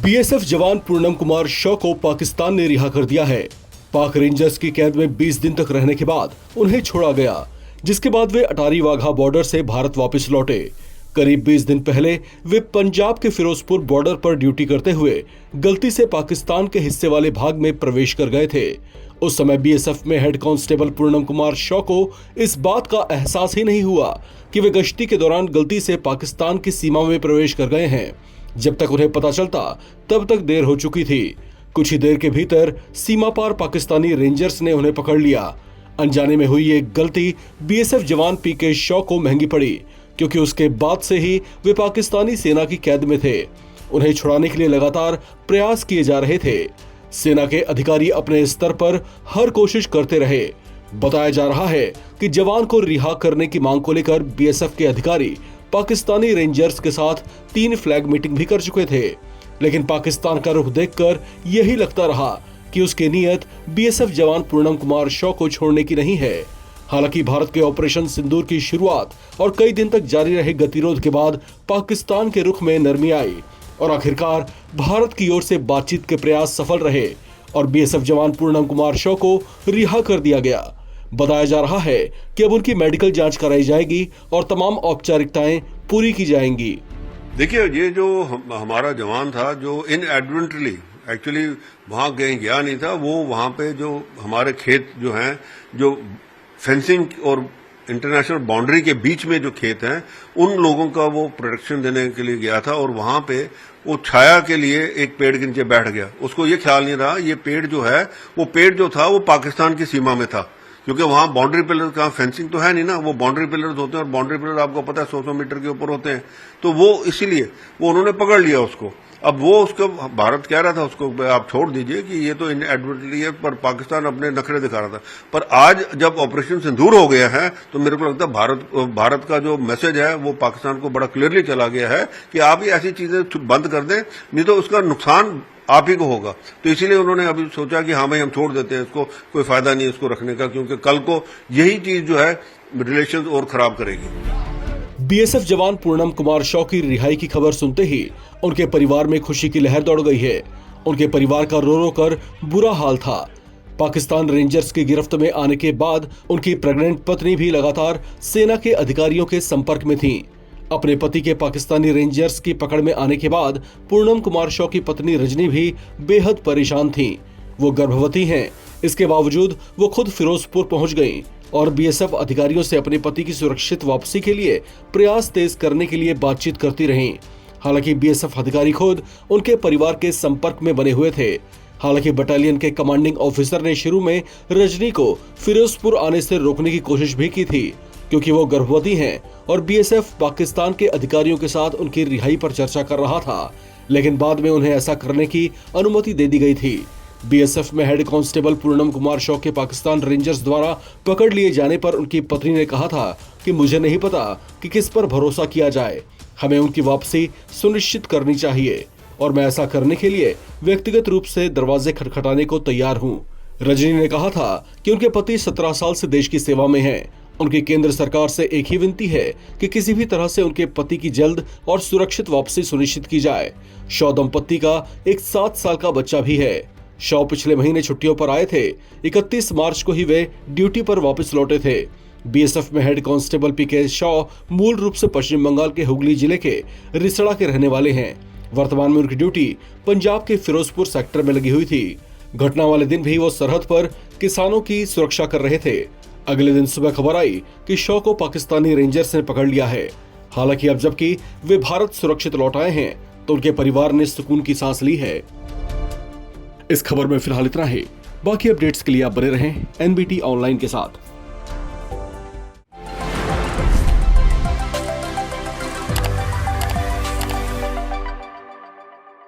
BSF जवान पूनम कुमार शॉ को पाकिस्तान ने रिहा कर दिया है। पाक रेंजर्स की कैद में 20 दिन तक रहने के बाद उन्हें छोड़ा गया, जिसके बाद वे अटारी वाघा बॉर्डर से भारत वापस लौटे। करीब 20 दिन पहले वे पंजाब के फिरोजपुर बॉर्डर पर ड्यूटी करते हुए गलती से पाकिस्तान के हिस्से वाले भाग में प्रवेश कर गए थे। उस समय बीएसएफ में हेड कांस्टेबल पूनम कुमार शॉ को इस बात का एहसास ही नहीं हुआ कि वे गश्ती के दौरान गलती से पाकिस्तान की सीमा में प्रवेश कर गए हैं। जब तक उन्हें पता चलता तब तक देर हो चुकी थी। कुछ ही देर के भीतर सीमा पार पाकिस्तानी रेंजर्स ने उन्हें पकड़ लिया। अनजाने में हुई एक गलती बीएसएफ जवान पीके शॉ को महंगी पड़ी, क्योंकि उसके बाद से ही वे पाकिस्तानी सेना की कैद में थे। उन्हें छुड़ाने के लिए लगातार प्रयास किए जा रहे थे। सेना के अधिकारी अपने स्तर पर हर कोशिश करते रहे। बताया जा रहा है कि जवान को रिहा करने की मांग को लेकर बीएसएफ के अधिकारी पाकिस्तानी रेंजर्स के साथ 3 फ्लैग मीटिंग भी कर चुके थे, लेकिन पाकिस्तान का रुख देखकर यही लगता रहा कि उसकी नीयत बीएसएफ जवान पूनम कुमार शॉ को छोड़ने की नहीं है। हालांकि भारत के ऑपरेशन सिंदूर की शुरुआत और कई दिन तक जारी रहे गतिरोध के बाद पाकिस्तान के रुख में नरमी आई और आखिरकार भारत की ओर से बातचीत के प्रयास सफल रहे और बीएसएफ जवान पूनम कुमार शॉ को रिहा कर दिया गया। बताया जा रहा है कि अब उनकी मेडिकल जांच कराई जाएगी और तमाम औपचारिकताएं पूरी की जाएंगी। देखिए, ये जो हमारा जवान था जो इनएडवेंटली एक्चुअली वहां गया नहीं था, वो वहां पे जो हमारे खेत जो हैं, जो फेंसिंग और इंटरनेशनल बाउंड्री के बीच में जो खेत हैं, उन लोगों का वो प्रोटेक्शन देने के लिए गया था और वहां पे वो छाया के लिए एक पेड़ के नीचे बैठ गया। उसको ये ख्याल नहीं रहा ये पेड़ जो है, वो पेड़ जो था वो पाकिस्तान की सीमा में था, क्योंकि वहां बाउंड्री पिलर का फेंसिंग तो है नहीं ना, वो बाउंड्री पिलर्स होते हैं और बाउंड्री पिलर आपको पता है 100-100 मीटर के ऊपर होते हैं। तो वो इसीलिए वो उन्होंने पकड़ लिया उसको। अब वो उसको भारत कह रहा था उसको आप छोड़ दीजिए कि ये तो इनएडवर्टली है, पर पाकिस्तान अपने नखरे दिखा रहा था। पर आज जब ऑपरेशन सिंदूर हो गया है तो मेरे को लगता है भारत का जो मैसेज है वो पाकिस्तान को बड़ा क्लियरली चला गया है कि आप ही ऐसी चीजें बंद कर दें, नहीं तो उसका नुकसान आप ही को होगा। तो इसीलिए उन्होंने अभी सोचा कि हाँ भाई हम छोड़ देते हैं इसको, कोई फायदा नहीं इसको रखने का, क्योंकि कल को यही चीज जो है रिलेशन और खराब करेगी। बीएसएफ जवान पूनम कुमार शॉ की रिहाई की खबर सुनते ही उनके परिवार में खुशी की लहर दौड़ गई है। उनके परिवार का रो रो कर बुरा हाल था। पाकिस्तान रेंजर्स की गिरफ्त में आने के बाद उनकी प्रेग्नेंट पत्नी भी लगातार सेना के अधिकारियों के संपर्क में थी। अपने पति के पाकिस्तानी रेंजर्स की पकड़ में आने के बाद पूनम कुमार शॉ की पत्नी रजनी भी बेहद परेशान थी। वो गर्भवती हैं, इसके बावजूद वो खुद फिरोजपुर पहुंच गईं और बीएसएफ अधिकारियों से अपने पति की सुरक्षित वापसी के लिए प्रयास तेज करने के लिए बातचीत करती रहीं। हालांकि बीएसएफ अधिकारी खुद उनके परिवार के संपर्क में बने हुए थे। हालांकि बटालियन के कमांडिंग ऑफिसर ने शुरू में रजनी को फिरोजपुर आने से रोकने की कोशिश भी की थी, क्योंकि वो गर्भवती हैं और बीएसएफ पाकिस्तान के अधिकारियों के साथ उनकी रिहाई पर चर्चा कर रहा था, लेकिन बाद में उन्हें ऐसा करने की अनुमति दे दी गई थी। बीएसएफ में हेड कांस्टेबल पूनम कुमार शॉ के पाकिस्तान रेंजर्स द्वारा पकड़ लिए जाने पर उनकी पत्नी ने कहा था कि मुझे नहीं पता कि किस पर भरोसा किया जाए, हमें उनकी वापसी सुनिश्चित करनी चाहिए और मैं ऐसा करने के लिए व्यक्तिगत रूप से दरवाजे खटखटाने को तैयार हूँ। रजनी ने कहा था कि उनके पति 17 साल से देश की सेवा में हैं। उनकी केंद्र सरकार से एक ही विनती है कि किसी भी तरह से उनके पति की जल्द और सुरक्षित वापसी सुनिश्चित की जाए। शॉ दंपत्ति का एक 7 साल का बच्चा भी है। शॉ पिछले महीने छुट्टियों पर आए थे। 31 मार्च को ही वे ड्यूटी पर वापस लौटे थे। बीएसएफ में हेड कांस्टेबल पीके शॉ मूल रूप से पश्चिम बंगाल के हुगली जिले के रिसड़ा के रहने वाले हैं। वर्तमान में उनकी ड्यूटी पंजाब के फिरोजपुर सेक्टर में लगी हुई थी। घटना वाले दिन भी वो सरहद पर किसानों की सुरक्षा कर रहे थे। अगले दिन सुबह खबर आई कि शॉ को पाकिस्तानी रेंजर्स ने पकड़ लिया है। हालांकि अब जबकि वे भारत सुरक्षित लौट आए हैं तो उनके परिवार ने सुकून की सांस ली है। इस खबर में फिलहाल इतना ही। बाकी अपडेट्स के लिए आप बने रहें एनबीटी ऑनलाइन के साथ।